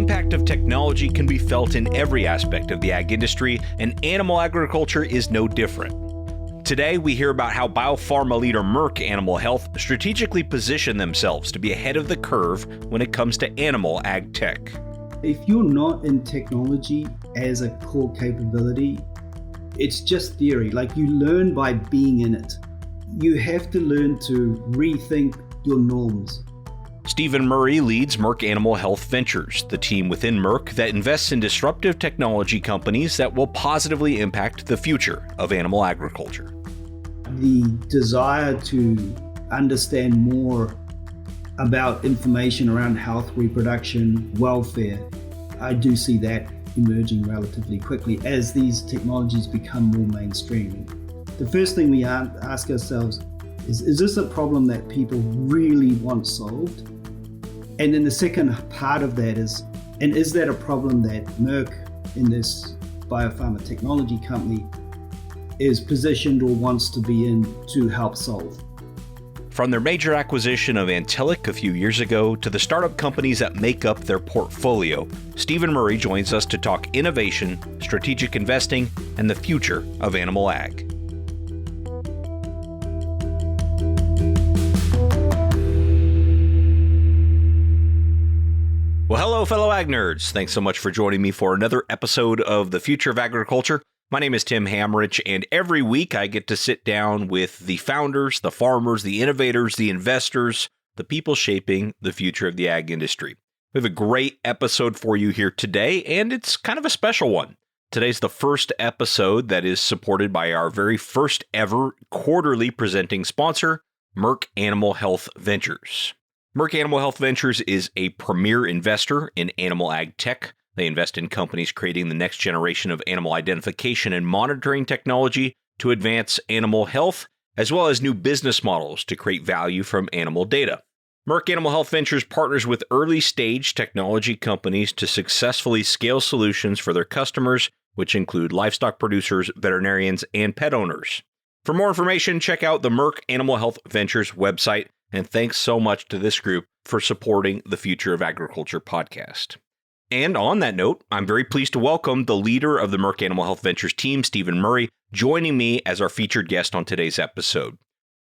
impact of technology can be felt in every aspect of the ag industry, and animal agriculture is no different. Today, we hear about how biopharma leader Merck Animal Health strategically positioned themselves to be ahead of the curve when it comes to animal ag tech. If you're not in technology as a core capability, it's just theory. Like, you learn by being in it. You have to learn to rethink your norms. Stephen Murray leads Merck Animal Health Ventures, the team within Merck that invests in disruptive technology companies that will positively impact the future of animal agriculture. The desire to understand more about information around health, reproduction, welfare, I do see that emerging relatively quickly as these technologies become more mainstream. The first thing we ask ourselves is this a problem that people really want solved? And then the second part of that is that a problem that Merck, in this biopharma technology company, is positioned or wants to be in to help solve? From their major acquisition of Antelliq a few years ago to the startup companies that make up their portfolio, Stephen Murray joins us to talk innovation, strategic investing, and the future of animal ag. Well, hello, fellow ag nerds. Thanks so much for joining me for another episode of The Future of Agriculture. My name is Tim Hamrich, and every week I get to sit down with the founders, the farmers, the innovators, the investors, the people shaping the future of the ag industry. We have a great episode for you here today, and it's kind of a special one. Today's the first episode that is supported by our very first ever quarterly presenting sponsor, Merck Animal Health Ventures. Merck Animal Health Ventures is a premier investor in animal ag tech. They invest in companies creating the next generation of animal identification and monitoring technology to advance animal health, as well as new business models to create value from animal data. Merck Animal Health Ventures partners with early-stage technology companies to successfully scale solutions for their customers, which include livestock producers, veterinarians, and pet owners. For more information, check out the Merck Animal Health Ventures website. And thanks so much to this group for supporting the Future of Agriculture podcast. And on that note, I'm very pleased to welcome the leader of the Merck Animal Health Ventures team, Stephen Murray, joining me as our featured guest on today's episode.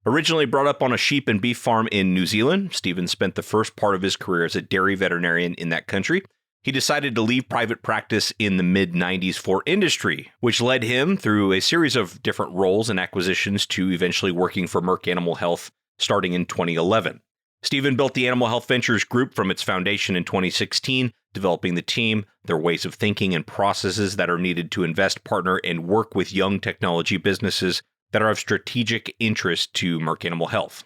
Originally brought up on a sheep and beef farm in New Zealand, Stephen spent the first part of his career as a dairy veterinarian in that country. He decided to leave private practice in the mid-90s for industry, which led him through a series of different roles and acquisitions to eventually working for Merck Animal Health starting in 2011. Stephen built the Animal Health Ventures group from its foundation in 2016, developing the team, their ways of thinking, and processes that are needed to invest, partner, and work with young technology businesses that are of strategic interest to Merck Animal Health.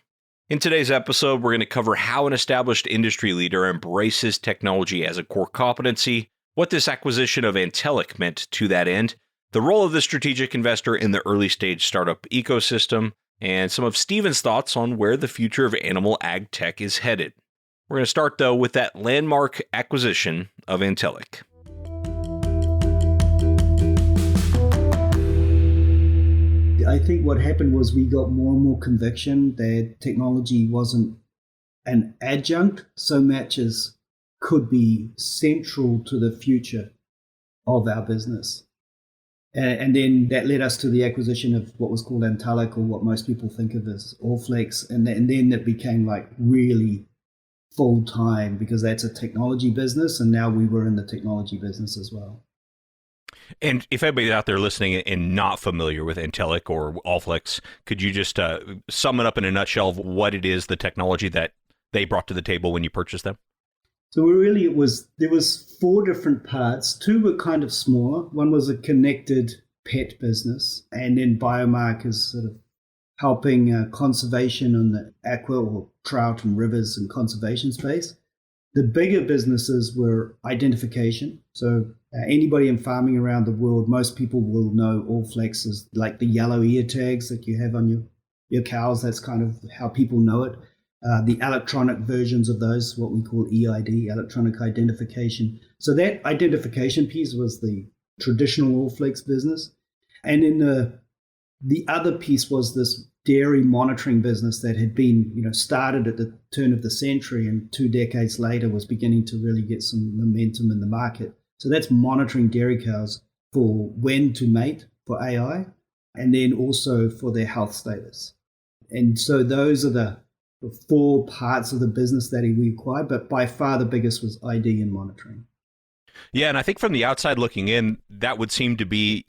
In today's episode, we're going to cover how an established industry leader embraces technology as a core competency, what this acquisition of Antelliq meant to that end, the role of the strategic investor in the early-stage startup ecosystem, and some of Stephen's thoughts on where the future of animal ag tech is headed. We're going to start, though, with that landmark acquisition of Antelliq. I think what happened was we got more and more conviction that technology wasn't an adjunct so much as could be central to the future of our business. And then that led us to the acquisition of what was called Antelliq, or what most people think of as Allflex. And then it became like really full time, because that's a technology business. And now we were in the technology business as well. And if anybody's out there listening and not familiar with Antelliq or Allflex, could you just sum it up in a nutshell of what it is, the technology that they brought to the table when you purchased them? So there was 4 different parts. 2 were kind of smaller. One was a connected pet business, and then Biomark is sort of helping conservation on the aqua or trout and rivers and conservation space. The bigger businesses were identification. So anybody in farming around the world, most people will know Allflex is like the yellow ear tags that you have on your cows. That's kind of how people know it. The electronic versions of those, what we call EID, electronic identification. So that identification piece was the traditional Allflex business. And then the other piece was this dairy monitoring business that had been, started at the turn of the century and 2 decades later was beginning to really get some momentum in the market. So that's monitoring dairy cows for when to mate for AI, and then also for their health status. And so those are the 4 parts of the business that we acquired, but by far the biggest was ID and monitoring. Yeah, and I think from the outside looking in, that would seem to be,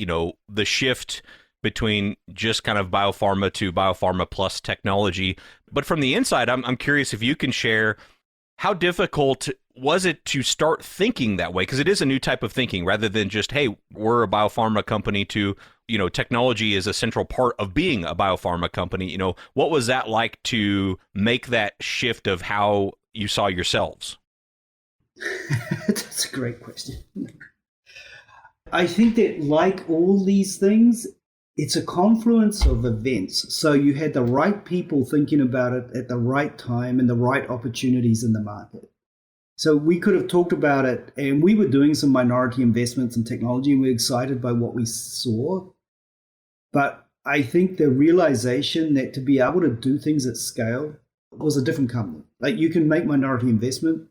the shift between just kind of biopharma to biopharma plus technology. But from the inside, I'm curious if you can share, how difficult was it to start thinking that way? Because it is a new type of thinking rather than just, hey, we're a biopharma company, to, technology is a central part of being a biopharma company. What was that like to make that shift of how you saw yourselves? That's a great question. I think that, like all these things, it's a confluence of events. So you had the right people thinking about it at the right time and the right opportunities in the market. So we could have talked about it, and we were doing some minority investments in technology, and we were excited by what we saw. But I think the realization that to be able to do things at scale was a different company. Like, you can make minority investment,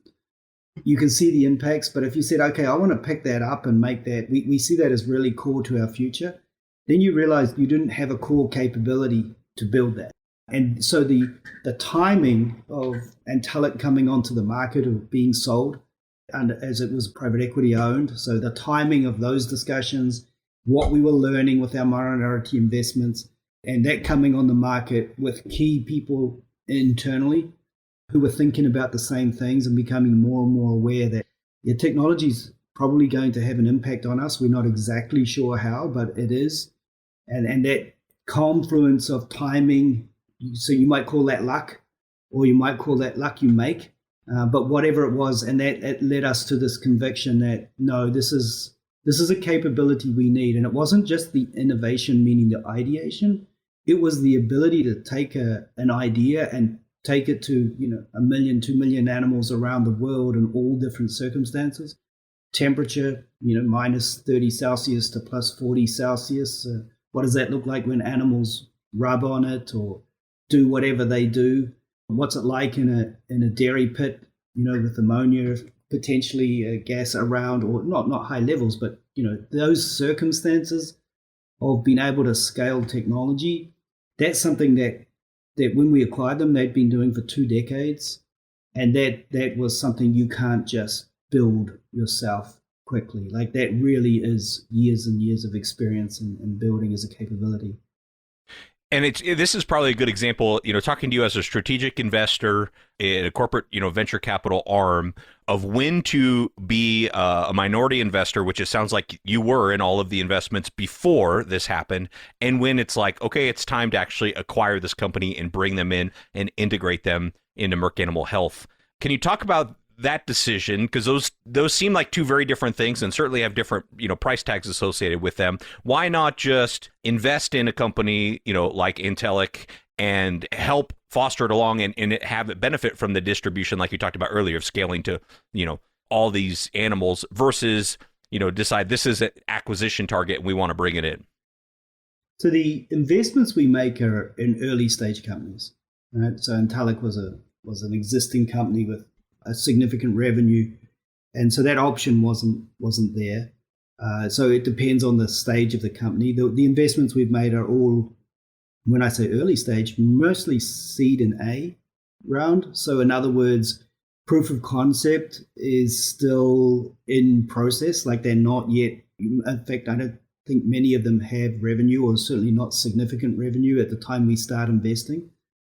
you can see the impacts, but if you said, okay, I want to pick that up and make that, we see that as really core to our future, then you realize you didn't have a core capability to build that. And so the timing of Antelliq coming onto the market, of being sold, and as it was private equity owned, so the timing of those discussions, what we were learning with our minority investments, and that coming on the market with key people internally who were thinking about the same things and becoming more and more aware that technology is probably going to have an impact on us. We're not exactly sure how, but it is. And that confluence of timing, so you might call that luck, or you might call that luck you make, but whatever it was, and that it led us to this conviction that, no, this is a capability we need. And it wasn't just the innovation, meaning the ideation, it was the ability to take an idea and take it to 1 million, 2 million animals around the world in all different circumstances. Temperature, minus 30 Celsius to plus 40 Celsius. What does that look like when animals rub on it or do whatever they do? What's it like in a dairy pit, with ammonia, potentially gas around, or not high levels, but those circumstances of being able to scale technology. That's something that when we acquired them, they'd been doing for 2 decades, and that was something you can't just build yourself quickly. Like, that really is years and years of experience in building as a capability. And this is probably a good example, talking to you as a strategic investor in a corporate, venture capital arm, of when to be a minority investor, which it sounds like you were in all of the investments before this happened, and when it's like, okay, it's time to actually acquire this company and bring them in and integrate them into Merck Animal Health. Can you talk about that decision? Because those seem like 2 very different things, and certainly have different price tags associated with them. Why not just invest in a company like Antelliq and help foster it along and have it benefit from the distribution, like you talked about earlier, of scaling to all these animals, versus decide this is an acquisition target and we want to bring it in? So the investments we make are in early stage companies, right? So Antelliq was an existing company with a significant revenue, and so that option wasn't there. So it depends on the stage of the company. The investments we've made are all, when I say early stage, mostly seed and A round. So in other words, proof of concept is still in process. Like, they're not yet. In fact, I don't think many of them have revenue, or certainly not significant revenue at the time we start investing.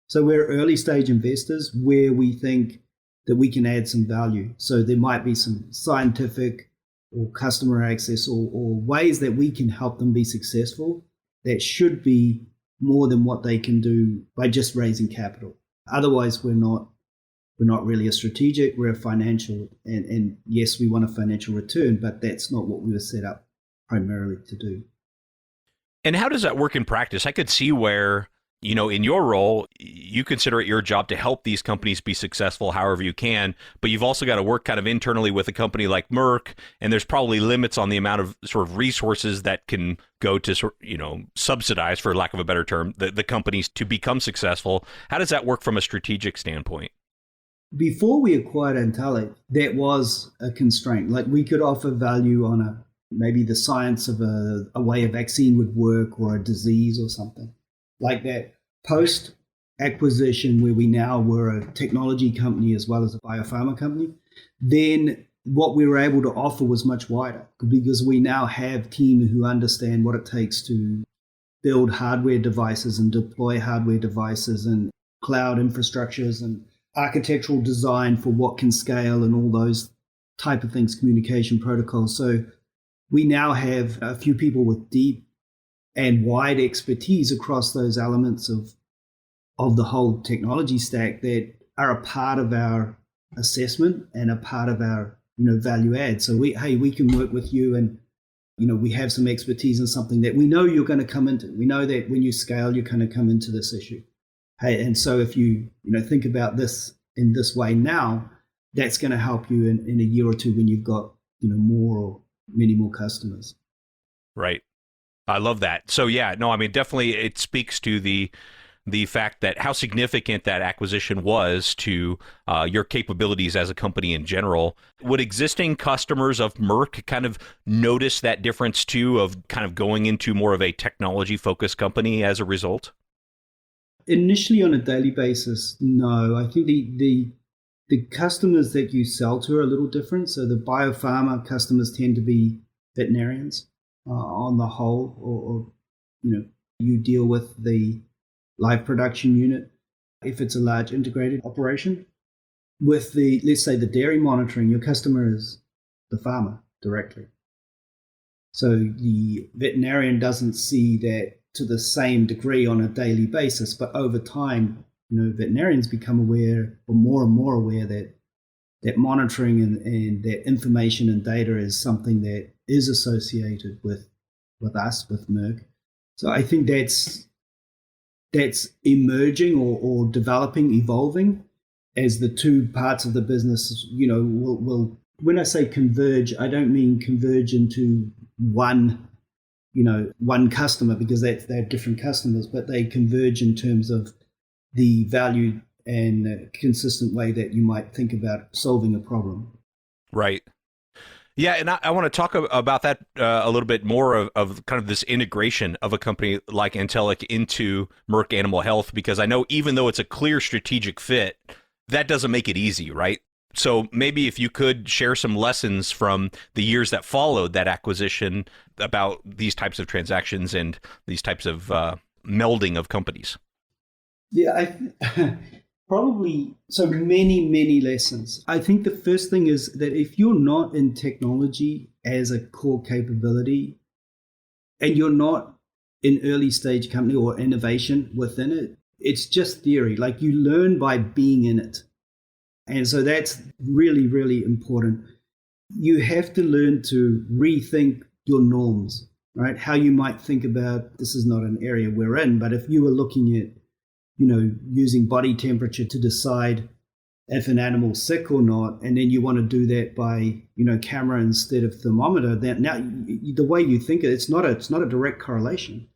So we're early stage investors where we think that we can add some value. So there might be some scientific or customer access or ways that we can help them be successful that should be more than what they can do by just raising capital. Otherwise, we're not really a strategic, we're a financial, and yes, we want a financial return, but that's not what we were set up primarily to do. And how does that work in practice? I could see where In your role, you consider it your job to help these companies be successful however you can, but you've also got to work kind of internally with a company like Merck, and there's probably limits on the amount of sort of resources that can go to subsidize, for lack of a better term, the companies to become successful. How does that work from a strategic standpoint? Before we acquired Antelliq, that was a constraint. Like we could offer value on maybe the science of a way a vaccine would work or a disease or something like that. Post acquisition, where we now were a technology company as well as a biopharma company, then what we were able to offer was much wider because we now have teams who understand what it takes to build hardware devices and deploy hardware devices and cloud infrastructures and architectural design for what can scale and all those type of things, communication protocols. So we now have a few people with deep and wide expertise across those elements of the whole technology stack that are a part of our assessment and a part of our value add. So we can work with you, and we have some expertise in something that we know you're going to come into. We know that when you scale, you're going to come into this issue. Hey, and so if you think about this in this way now, that's going to help you in a year or two when you've got more or many more customers. Right. I love that. So yeah, no, I mean, definitely it speaks to the fact that how significant that acquisition was to your capabilities as a company in general. Would existing customers of Merck kind of notice that difference too, of kind of going into more of a technology focused company as a result? Initially, on a daily basis, no. I think the customers that you sell to are a little different. So the biopharma customers tend to be veterinarians on the whole, or you deal with the live production unit if it's a large integrated operation. With let's say the dairy monitoring, your customer is the farmer directly. So the veterinarian doesn't see that to the same degree on a daily basis, but over time, veterinarians become aware, or more and more aware, that monitoring and that information and data is something that is associated with us, with Merck. So I think that's emerging or developing, evolving as the two parts of the business, will when I say converge, I don't mean converge into one customer, because they're different customers, but they converge in terms of the value and consistent way that you might think about solving a problem. Right. Yeah, and I want to talk about that a little bit more of kind of this integration of a company like Antelliq into Merck Animal Health, because I know even though it's a clear strategic fit, that doesn't make it easy, right? So maybe if you could share some lessons from the years that followed that acquisition about these types of transactions and these types of melding of companies. Yeah, probably so many lessons. I think the first thing is that if you're not in technology as a core capability, and you're not in early stage company or innovation within it, it's just theory. Like you learn by being in it. And so that's really, really important. You have to learn to rethink your norms, right? How you might think about, this is not an area we're in, but if you were looking at, using body temperature to decide if an animal's sick or not, and then you want to do that by, camera instead of thermometer, then now the way you think it's not a direct correlation.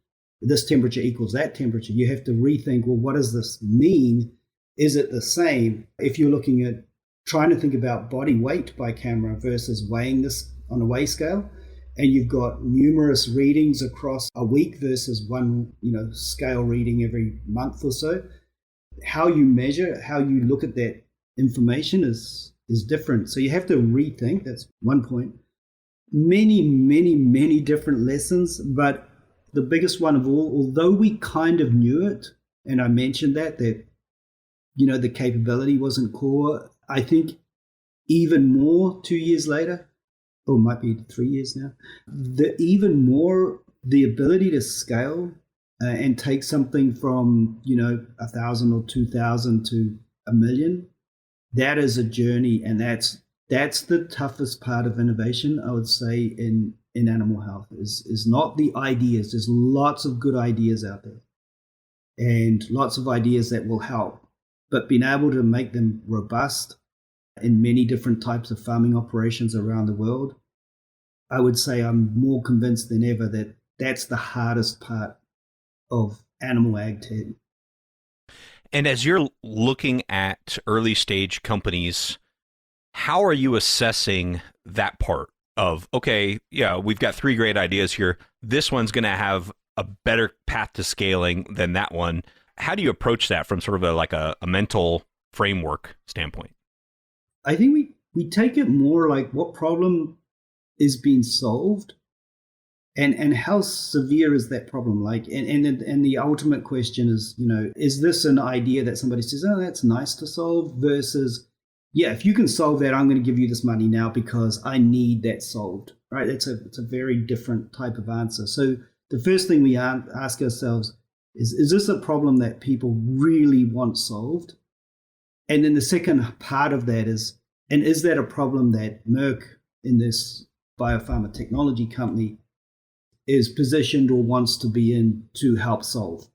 This temperature equals that temperature. You have to rethink, well, what does this mean? Is it the same? If you're looking at trying to think about body weight by camera versus weighing this on a weigh scale, and you've got numerous readings across a week versus one, scale reading every month or so, how you measure, how you look at that information is different. So you have to rethink. That's one point. Many different lessons, but the biggest one of all, although we kind of knew it, and I mentioned that the capability wasn't core, I think even more 2 years later, or it might be 3 years now, the ability to scale and take something from 1,000 or 2,000 to 1 million, that is a journey, and that's the toughest part of innovation, I would say, in animal health is not the ideas. There's lots of good ideas out there, and lots of ideas that will help. But being able to make them robust in many different types of farming operations around the world, I would say I'm more convinced than ever that that's the hardest part of animal ag tech. And as you're looking at early stage companies, how are you assessing that part of, okay, yeah, we've got three great ideas here. This one's going to have a better path to scaling than that one. How do you approach that from sort of a mental framework standpoint? I think we take it more like what problem is being solved and how severe is that problem, like, and the ultimate question is, is this an idea that somebody says, oh, that's nice to solve, versus, yeah, if you can solve that, I'm going to give you this money now because I need that solved, right? It's a very different type of answer. So the first thing we ask ourselves is this a problem that people really want solved? And then the second part of that is that a problem that Merck, in this biopharma technology company, is positioned or wants to be in to help solve?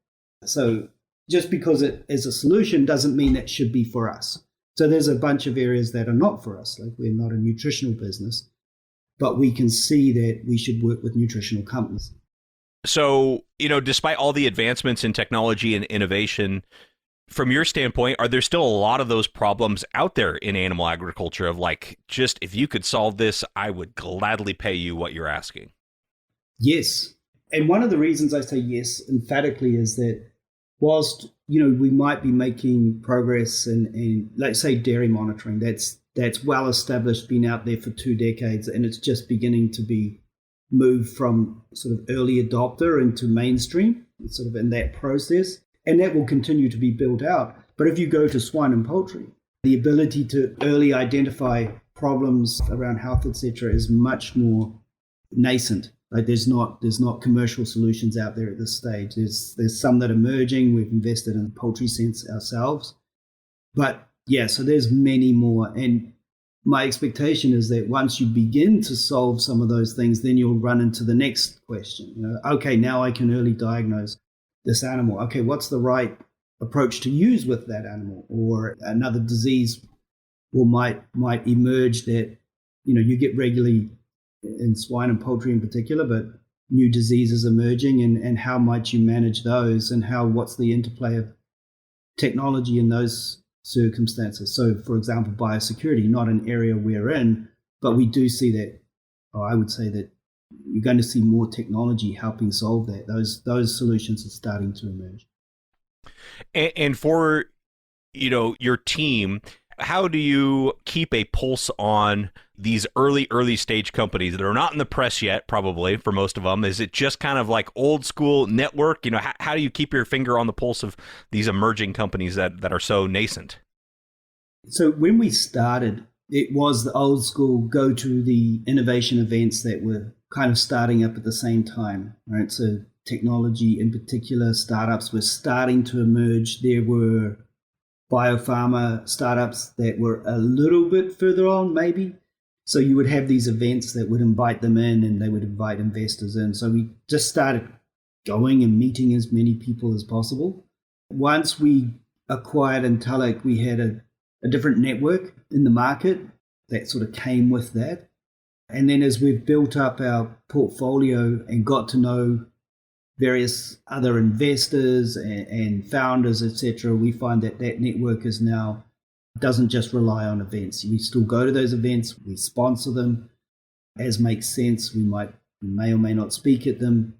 So just because it is a solution doesn't mean it should be for us. So there's a bunch of areas that are not for us. Like, we're not a nutritional business, but we can see that we should work with nutritional companies. So, despite all the advancements in technology and innovation, from your standpoint, are there still a lot of those problems out there in animal agriculture of, like, just if you could solve this, I would gladly pay you what you're asking? Yes. And one of the reasons I say yes emphatically is that whilst, we might be making progress in, let's say, dairy monitoring, that's well established, been out there for 2 decades, and it's just beginning to be moved from sort of early adopter into mainstream. It's sort of in that process, and that will continue to be built out. But if you go to swine and poultry, the ability to early identify problems around health, etc., is much more nascent. Like, there's not commercial solutions out there at this stage. There's some that are emerging. We've invested in Poultry Sense ourselves, but yeah, so there's many more. And my expectation is that once you begin to solve some of those things, then you'll run into the next question. Okay, now I can early diagnose this animal. Okay, what's the right approach to use with that animal? Or another disease might emerge that you get regularly in swine and poultry in particular, but new diseases emerging, and how might you manage those, and what's the interplay of technology in those circumstances. So, for example, biosecurity, not an area we're in, but we do see that, or I would say that you're going to see more technology helping solve that. Those solutions are starting to emerge. And for your team, how do you keep a pulse on these early stage companies that are not in the press yet, probably for most of them? Is it just kind of like old school network? How do you keep your finger on the pulse of these emerging companies that are so nascent? So when we started, it was the old school go to the innovation events that were kind of starting up at the same time, right? So technology in particular, startups were starting to emerge. There were biopharma startups that were a little bit further on, maybe. So you would have these events that would invite them in, and they would invite investors in. So we just started going and meeting as many people as possible. Once we acquired Antelliq, we had a different network in the market that sort of came with that. And then as we've built up our portfolio and got to know various other investors and founders, etc., we find that network is now doesn't just rely on events. We still go to those events, we sponsor them as makes sense. We may or may not speak at them,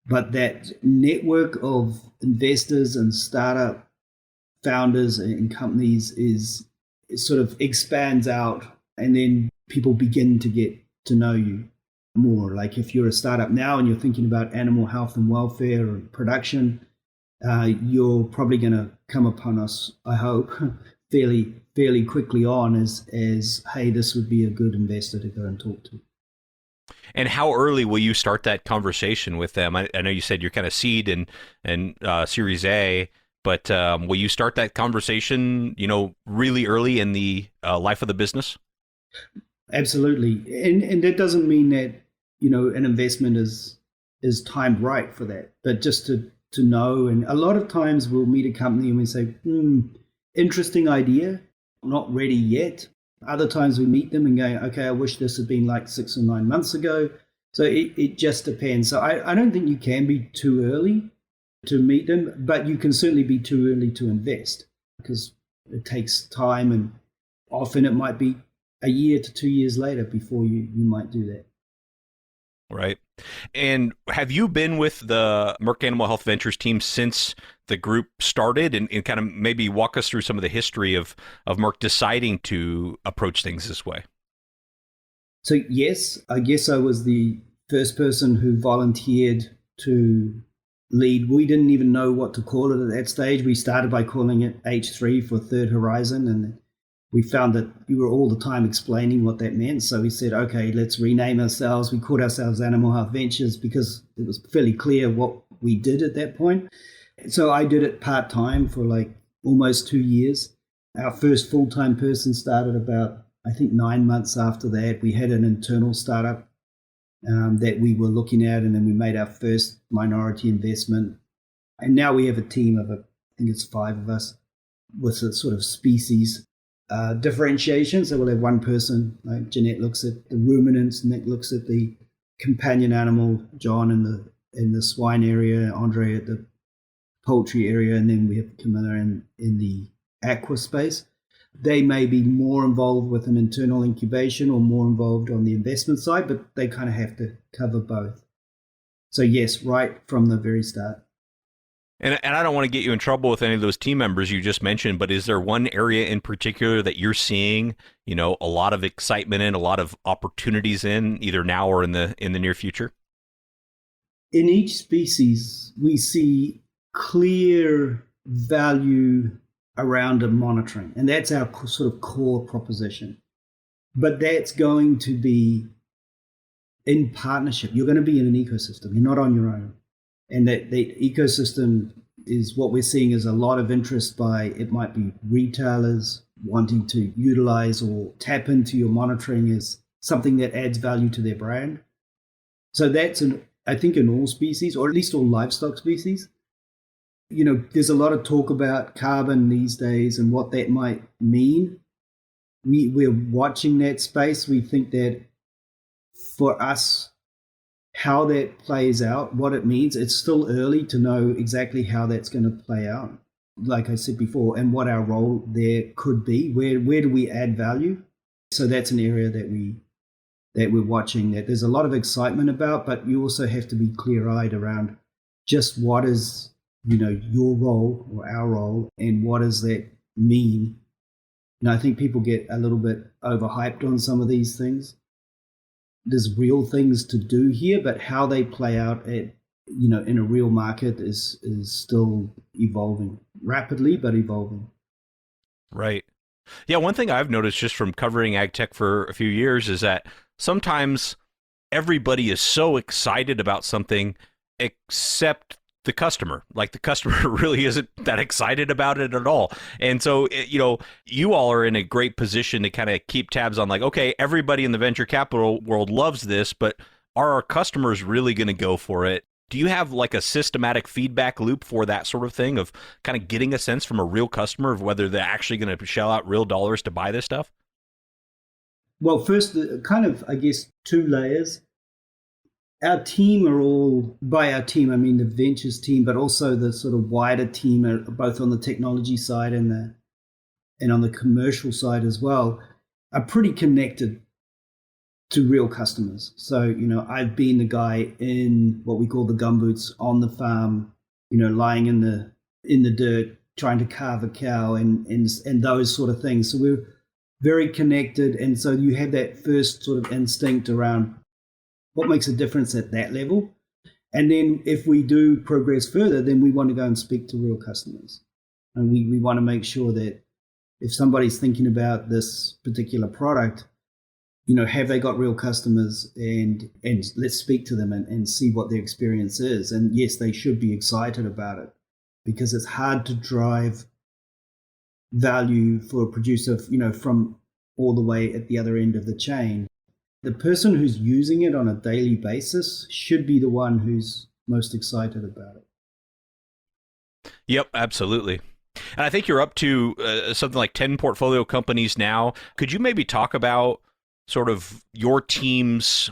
but that network of investors and startup founders and companies it sort of expands out, and then people begin to get to know you more. Like, if you're a startup now and you're thinking about animal health and welfare or production, you're probably going to come upon us, I hope, fairly quickly on as hey, this would be a good investor to go and talk to. And how early will you start that conversation with them? I know you said you're kind of seed and Series A, but will you start that conversation, really early in the life of the business? Absolutely, and that doesn't mean that an investment is timed right for that, but just to to know. And a lot of times we'll meet a company and we say, interesting idea, not ready yet. Other times we meet them and go, okay, I wish this had been like 6 or 9 months ago. So it just depends. So I don't think you can be too early to meet them, but you can certainly be too early to invest because it takes time, and often it might be a year to 2 years later before you might do that. Right. And have you been with the Merck Animal Health Ventures team since the group started, and kind of maybe walk us through some of the history of Merck deciding to approach things this way? So yes, I guess I was the first person who volunteered to lead. We didn't even know what to call it at that stage. We started by calling it H3 for Third Horizon, and we found that we were all the time explaining what that meant. So we said, okay, let's rename ourselves. We called ourselves Animal Health Ventures because it was fairly clear what we did at that point. So I did it part-time for like almost 2 years. Our first full-time person started about, I think, 9 months after that. We had an internal startup that we were looking at, and then we made our first minority investment. And now we have a team of, I think it's 5 of us, with a sort of species differentiation. So we'll have one person, like Jeanette looks at the ruminants, Nick looks at the companion animal, John in the swine area, Andre at the poultry area, and then we have Camilla in the aqua space. They may be more involved with an internal incubation or more involved on the investment side, but they kind of have to cover both. So yes, right from the very start. And I don't want to get you in trouble with any of those team members you just mentioned, but is there one area in particular that you're seeing, a lot of excitement in, a lot of opportunities in, either now or in the near future? In each species, we see clear value around the monitoring, and that's our sort of core proposition. But that's going to be in partnership. You're going to be in an ecosystem. You're not on your own. And that the ecosystem is what we're seeing is a lot of interest by, it might be retailers wanting to utilize or tap into your monitoring as something that adds value to their brand. So that's, I think, in all species, or at least all livestock species. There's a lot of talk about carbon these days and what that might mean. We're watching that space. We think that for us, how that plays out, what it means, it's still early to know exactly how that's going to play out, like I said before, and what our role there could be. Where do we add value? So that's an area that we're watching, that there's a lot of excitement about, but you also have to be clear-eyed around just what is, your role or our role, and what does that mean. I think people get a little bit overhyped on some of these things. There's real things to do here, but how they play out at, in a real market is still evolving rapidly, but evolving. Right. Yeah. One thing I've noticed just from covering Agtech for a few years is that sometimes everybody is so excited about something except the customer. Like the customer really isn't that excited about it at all. And so, you all are in a great position to kind of keep tabs on, like, okay, everybody in the venture capital world loves this, but are our customers really going to go for it? Do you have like a systematic feedback loop for that sort of thing, of kind of getting a sense from a real customer of whether they're actually going to shell out real dollars to buy this stuff? Well, first, kind of, I guess, 2 layers. Our team are all, by our team, I mean the ventures team, but also the sort of wider team, both on the technology side and on the commercial side as well, are pretty connected to real customers. So, I've been the guy in what we call the gumboots on the farm, lying in the dirt, trying to carve a cow and those sort of things. So we're very connected. And so you have that first sort of instinct around what makes a difference at that level. And then if we do progress further, then we want to go and speak to real customers. And we want to make sure that if somebody's thinking about this particular product, have they got real customers, and let's speak to them and see what their experience is. And yes, they should be excited about it, because it's hard to drive value for a producer, from all the way at the other end of the chain. The person who's using it on a daily basis should be the one who's most excited about it. Yep, absolutely. And I think you're up to something like 10 portfolio companies now. Could you maybe talk about sort of your team's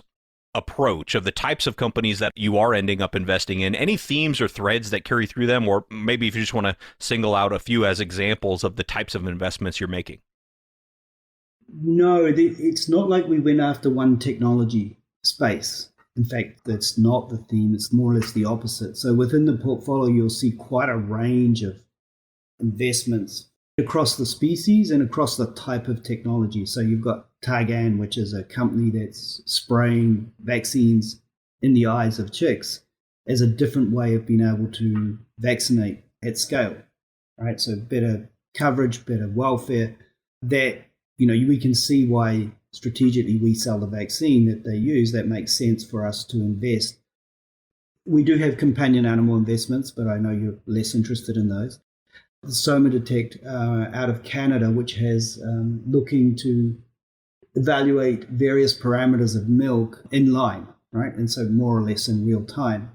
approach of the types of companies that you are ending up investing in? Any themes or threads that carry through them? Or maybe if you just want to single out a few as examples of the types of investments you're making? No, it's not like we went after one technology space. In fact, that's not the theme. It's more or less the opposite. So within the portfolio, you'll see quite a range of investments across the species and across the type of technology. So you've got Targan, which is a company that's spraying vaccines in the eyes of chicks as a different way of being able to vaccinate at scale, right? So better coverage, better welfare. That, we can see why strategically we sell the vaccine that they use. That makes sense for us to invest. We do have companion animal investments, but I know you're less interested in those. The Soma Detect out of Canada, which has looking to evaluate various parameters of milk in line, right? And so more or less in real time,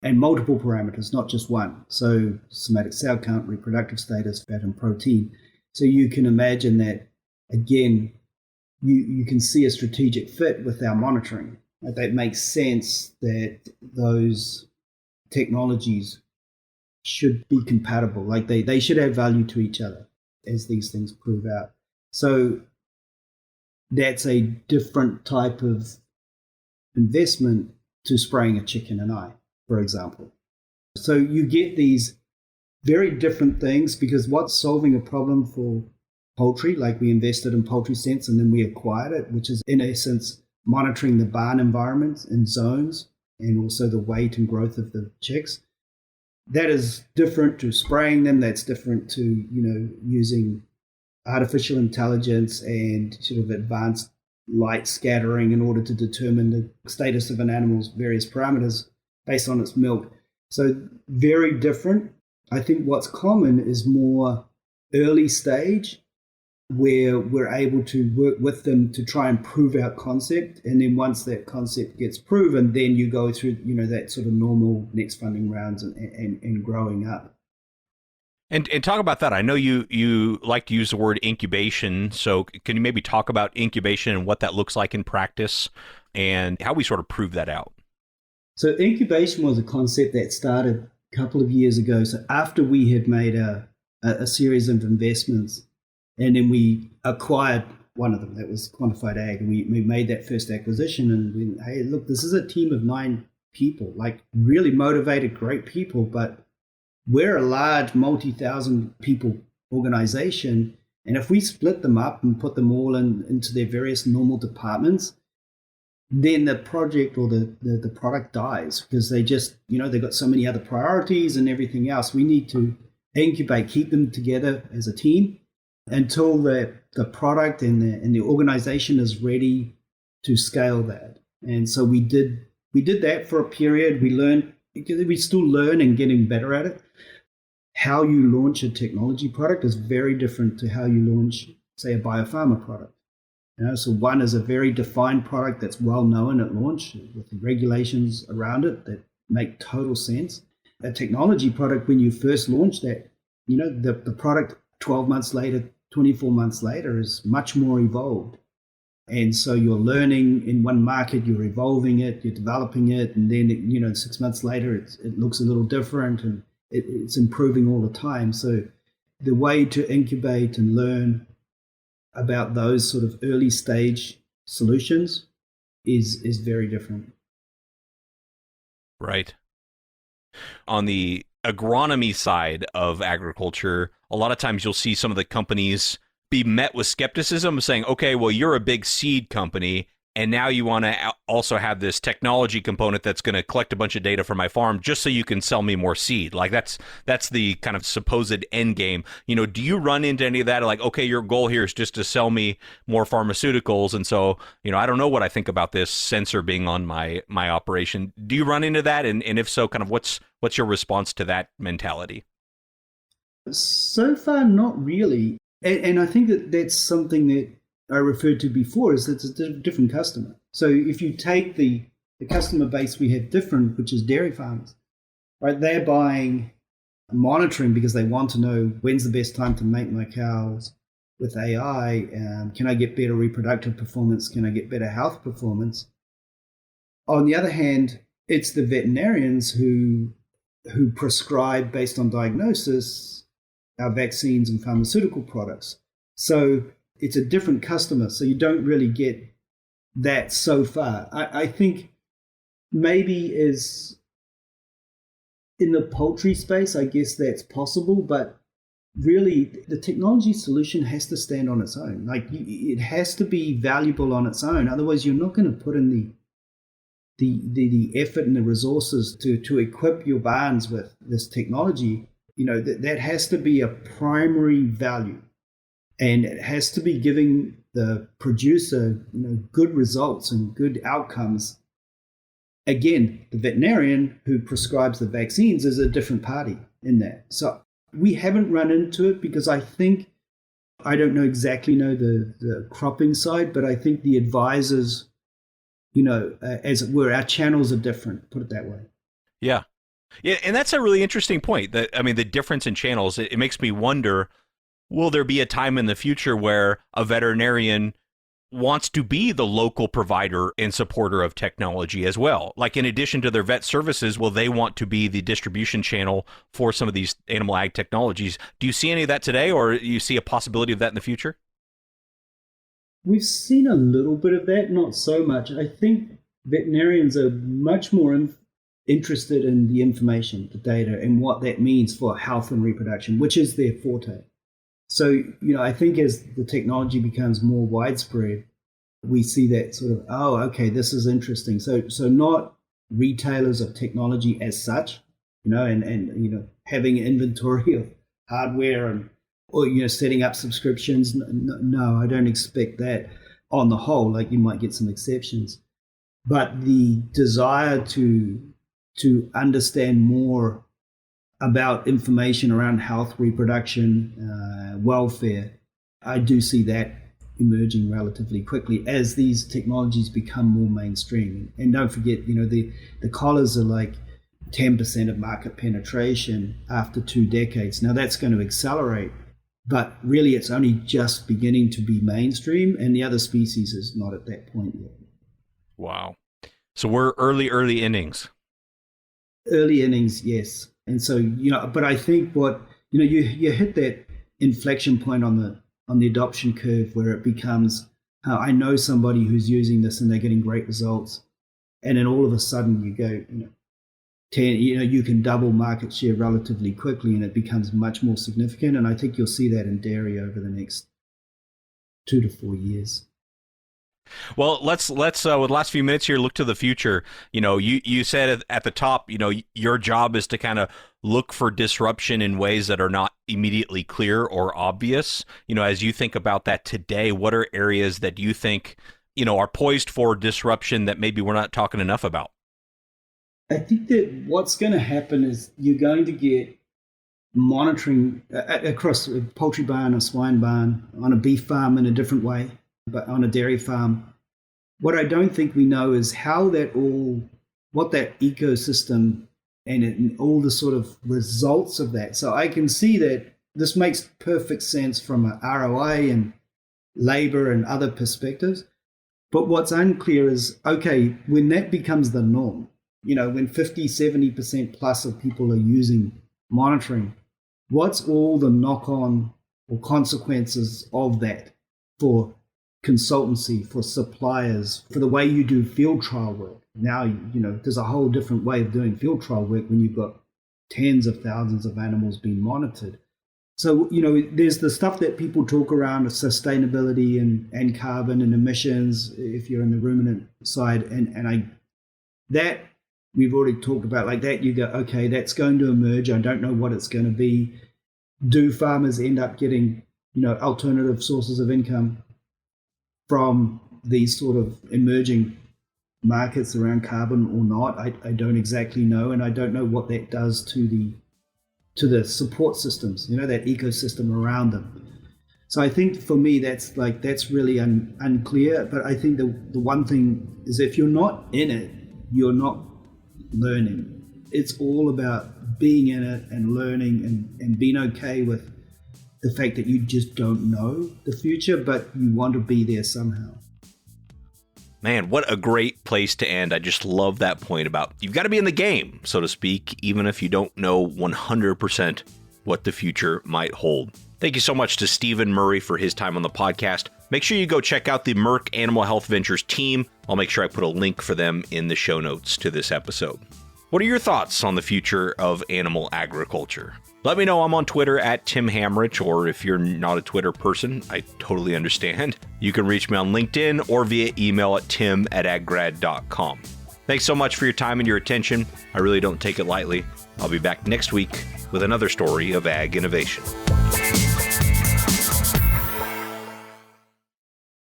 and multiple parameters, not just one. So somatic cell count, reproductive status, fat and protein. So you can imagine that, again, you can see a strategic fit with our monitoring. That makes sense that those technologies should be compatible. Like they should add value to each other as these things prove out. So that's a different type of investment to spraying a chick in an eye, for example. So you get these very different things because what's solving a problem for poultry, like we invested in Poultry Sense and then we acquired it, which is in essence monitoring the barn environment and zones and also the weight and growth of the chicks. That is different to spraying them. That's different to, using artificial intelligence and sort of advanced light scattering in order to determine the status of an animal's various parameters based on its milk. So very different. I think what's common is more early stage where we're able to work with them to try and prove our concept. And then once that concept gets proven, then you go through, that sort of normal next funding rounds and growing up. And talk about that. I know you like to use the word incubation. So can you maybe talk about incubation and what that looks like in practice and how we sort of prove that out? So incubation was a concept that started a couple of years ago. So after we had made a series of investments, and then we acquired one of them, that was Quantified Ag. And we made that first acquisition and we, hey, look, this is a team of 9 people, like really motivated, great people, but we're a large multi-thousand people organization. And if we split them up and put them all into their various normal departments, then the project or the product dies because they just, they've got so many other priorities and everything else. We need to incubate, keep them together as a team until the product and the organization is ready to scale that. And so we did that for a period. We learned, we still learn and getting better at it. How you launch a technology product is very different to how you launch, say, a biopharma product. So one is a very defined product that's well known at launch with the regulations around it that make total sense. A technology product, when you first launch that, the product 12 months later, 24 months later is much more evolved. And so you're learning in one market, you're evolving it, you're developing it, and then, 6 months later, it looks a little different and it's improving all the time. So the way to incubate and learn about those sort of early stage solutions is very different. Right. On the agronomy side of agriculture, a lot of times you'll see some of the companies be met with skepticism saying, okay, well, you're a big seed company and now you want to also have this technology component that's going to collect a bunch of data from my farm just so you can sell me more seed. Like that's the kind of supposed end game. Do you run into any of that? Like, okay, your goal here is just to sell me more pharmaceuticals. And so, I don't know what I think about this sensor being on my operation. Do you run into that? And if so, kind of what's your response to that mentality? So far, not really. And I think that's something that I referred to before, is that it's a different customer. So if you take the customer base we have different, which is dairy farmers, right? They're buying monitoring because they want to know when's the best time to mate my cows with AI. Can I get better reproductive performance? Can I get better health performance? On the other hand, it's the veterinarians who prescribe based on diagnosis our vaccines and pharmaceutical products. So it's a different customer. So you don't really get that so far. I think maybe is in the poultry space, I guess that's possible, but really the technology solution has to stand on its own. Like it has to be valuable on its own. Otherwise, you're not going to put in the effort and the resources to equip your barns with this technology. That has to be a primary value, and it has to be giving the producer good results and good outcomes. Again, the veterinarian who prescribes the vaccines is a different party in that. So we haven't run into it because I don't know exactly the cropping side, but I think the advisors, as it were, our channels are different, put it that way. Yeah. Yeah, and that's a really interesting point. The difference in channels, it makes me wonder, will there be a time in the future where a veterinarian wants to be the local provider and supporter of technology as well? Like, in addition to their vet services, will they want to be the distribution channel for some of these animal ag technologies? Do you see any of that today, or do you see a possibility of that in the future? We've seen a little bit of that, not so much. I think veterinarians are much more interested in the information, the data, and what that means for health and reproduction, which is their forte. So, I think as the technology becomes more widespread, we see that sort of, oh, okay, this is interesting. So not retailers of technology as such, and having inventory of hardware or setting up subscriptions. No, I don't expect that on the whole. Like, you might get some exceptions, but the desire to understand more about information around health, reproduction, welfare, I do see that emerging relatively quickly as these technologies become more mainstream. And don't forget, the collars are like 10% of market penetration after 2 decades. Now that's going to accelerate, but really it's only just beginning to be mainstream, and the other species is not at that point yet. Wow. So we're early innings. Early innings, yes. And so, but I think you hit that inflection point on the adoption curve where it becomes, I know somebody who's using this and they're getting great results. And then all of a sudden you go, 10, you can double market share relatively quickly, and it becomes much more significant. And I think you'll see that in dairy over the next 2 to 4 years. Well, let's with the last few minutes here, look to the future. You said at the top, your job is to kind of look for disruption in ways that are not immediately clear or obvious. As you think about that today, what are areas that you think, are poised for disruption that maybe we're not talking enough about? I think that what's going to happen is you're going to get monitoring across a poultry barn, a swine barn, on a beef farm in a different way, but on a dairy farm. What I don't think we know is what that ecosystem and all the sort of results of that. So I can see that this makes perfect sense from an ROI and labor and other perspectives. But what's unclear is, okay, when that becomes the norm, when 50, 70% plus of people are using monitoring, what's all the knock-on or consequences of that for consultancy, for suppliers, for the way you do field trial work? Now, there's a whole different way of doing field trial work when you've got tens of thousands of animals being monitored. So, there's the stuff that people talk around of sustainability and carbon and emissions if you're in the ruminant side. And that we've already talked about. Like that, you go, okay, that's going to emerge. I don't know what it's going to be. Do farmers end up getting, alternative sources of income from these sort of emerging markets around carbon or not? I don't exactly know, and I don't know what that does to the support systems, that ecosystem around them. So I think for me that's really unclear. But I think the one thing is, if you're not in it, you're not learning. it's all about being in it and learning and being okay with the fact that you just don't know the future, but you want to be there somehow. Man, what a great place to end. I just love that point about you've got to be in the game, so to speak, even if you don't know 100% what the future might hold. Thank you so much to Stephen Murray for his time on the podcast. Make sure you go check out the Merck Animal Health Ventures team. I'll make sure I put a link for them in the show notes to this episode. What are your thoughts on the future of animal agriculture? Let me know. I'm on Twitter at Tim Hamrich, or if you're not a Twitter person, I totally understand. You can reach me on LinkedIn or via email at tim@aggrad.com. Thanks so much for your time and your attention. I really don't take it lightly. I'll be back next week with another story of ag innovation.